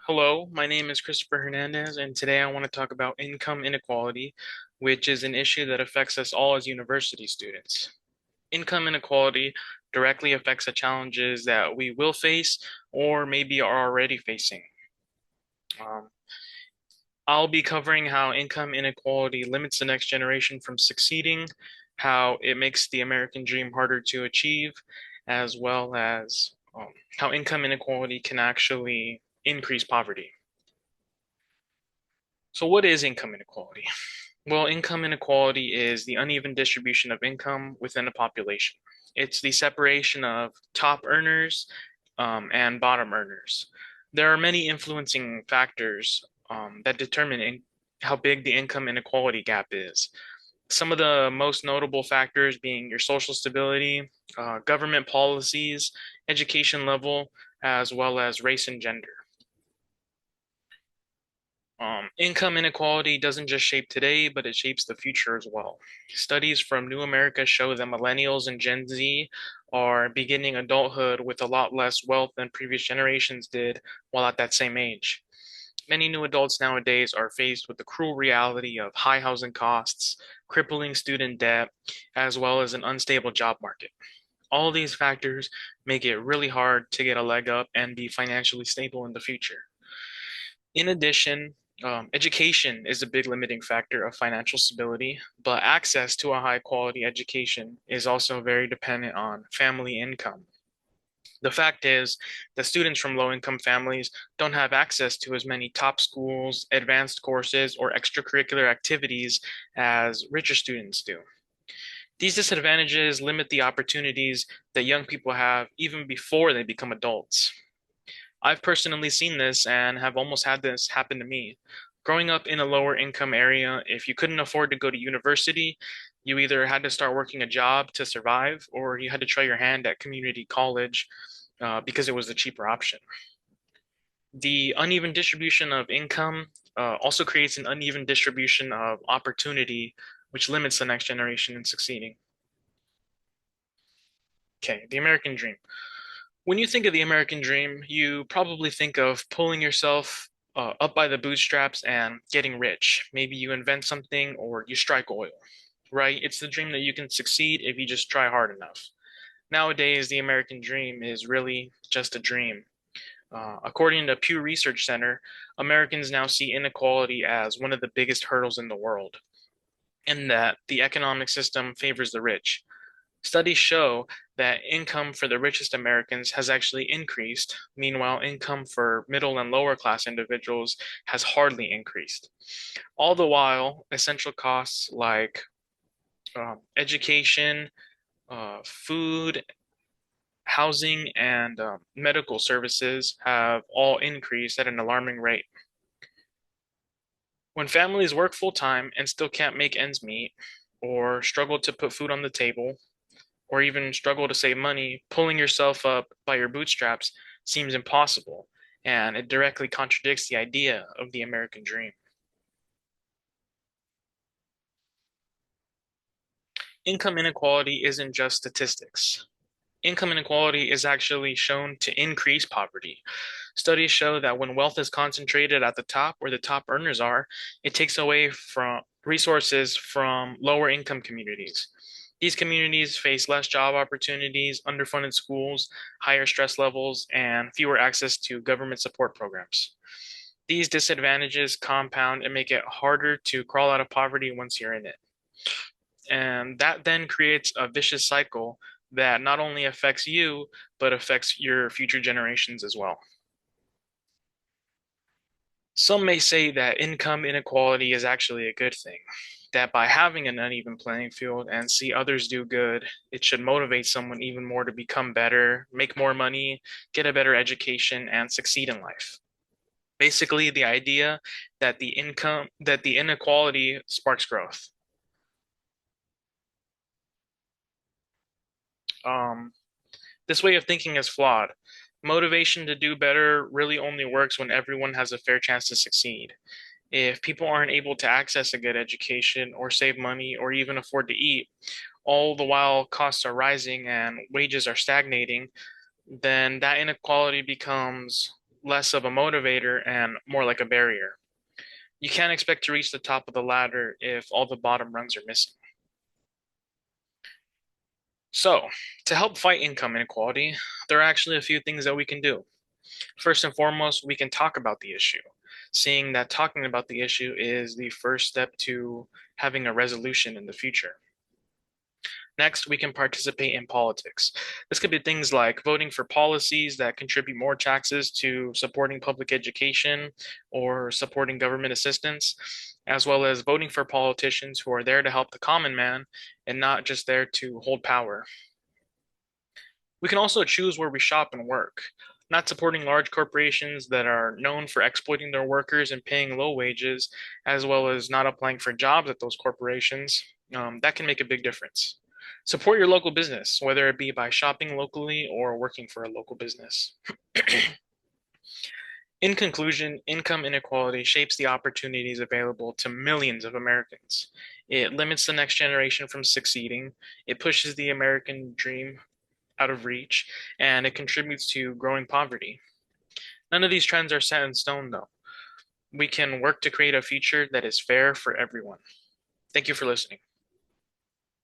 Hello, my name is Christopher Hernandez, and today I want to talk about income inequality, which is an issue that affects us all as university students. Income inequality directly affects the challenges that we will face or maybe are already facing. Um, I'll be covering how income inequality limits the next generation from succeeding, how it makes the American dream harder to achieve, as well as how income inequality can actually increase poverty. So, what is income inequality? Well, income inequality is the uneven distribution of income within a population. It's the separation of top earners and bottom earners. There are many influencing factors that determine how big the income inequality gap is. Some of the most notable factors being your social stability, government policies, education level, as well as race and gender. Income inequality doesn't just shape today, but it shapes the future as well. Studies from New America show that millennials and Gen Z are beginning adulthood with a lot less wealth than previous generations did while at that same age. Many new adults nowadays are faced with the cruel reality of high housing costs, crippling student debt, as well as an unstable job market. All these factors make it really hard to get a leg up and be financially stable in the future. In addition, education is a big limiting factor of financial stability, but access to a high quality education is also very dependent on family income. The fact is that students from low income families don't have access to as many top schools, advanced courses, or extracurricular activities as richer students do. These disadvantages limit the opportunities that young people have even before they become adults. I've personally seen this and have almost had this happen to me. Growing up in a lower income area, if you couldn't afford to go to university, you either had to start working a job to survive or you had to try your hand at community college because it was the cheaper option. The uneven distribution of income also creates an uneven distribution of opportunity, which limits the next generation in succeeding. Okay, the American dream. When you think of the American dream, you probably think of pulling yourself up by the bootstraps and getting rich. Maybe you invent something or you strike oil, right? It's the dream that you can succeed if you just try hard enough. Nowadays, the American dream is really just a dream. According to Pew Research Center, Americans now see inequality as one of the biggest hurdles in the world, in that the economic system favors the rich. Studies show that income for the richest Americans has actually increased. Meanwhile, income for middle and lower class individuals has hardly increased. All the while, essential costs like education, food, housing, and medical services have all increased at an alarming rate. When families work full time and still can't make ends meet, or struggle to put food on the table, or even struggle to save money, pulling yourself up by your bootstraps seems impossible, and it directly contradicts the idea of the American dream. Income inequality isn't just statistics. Income inequality is actually shown to increase poverty. Studies show that when wealth is concentrated at the top, where the top earners are, it takes away from resources from lower income communities. These communities face less job opportunities, underfunded schools, higher stress levels, and fewer access to government support programs. These disadvantages compound and make it harder to crawl out of poverty once you're in it. And that then creates a vicious cycle that not only affects you, but affects your future generations as well. Some may say that income inequality is actually a good thing, that by having an uneven playing field and see others do good, it should motivate someone even more to become better, make more money, get a better education, and succeed in life. Basically, the idea that the inequality sparks growth. Um, this way of thinking is flawed. Motivation to do better really only works when everyone has a fair chance to succeed. If people aren't able to access a good education or save money or even afford to eat, all the while costs are rising and wages are stagnating, then that inequality becomes less of a motivator and more like a barrier. You can't expect to reach the top of the ladder if all the bottom rungs are missing. So, to help fight income inequality, there are actually a few things that we can do. First and foremost, we can talk about the issue, seeing that talking about the issue is the first step to having a resolution in the future. Next, we can participate in politics. This could be things like voting for policies that contribute more taxes to supporting public education or supporting government assistance, as well as voting for politicians who are there to help the common man and not just there to hold power. We can also choose where we shop and work, not supporting large corporations that are known for exploiting their workers and paying low wages, as well as not applying for jobs at those corporations. That can make a big difference. Support your local business, whether it be by shopping locally or working for a local business. In conclusion, income inequality shapes the opportunities available to millions of Americans. It limits the next generation from succeeding. It pushes the American dream out of reach, and it contributes to growing poverty. None of these trends are set in stone, though. We can work to create a future that is fair for everyone. Thank you for listening.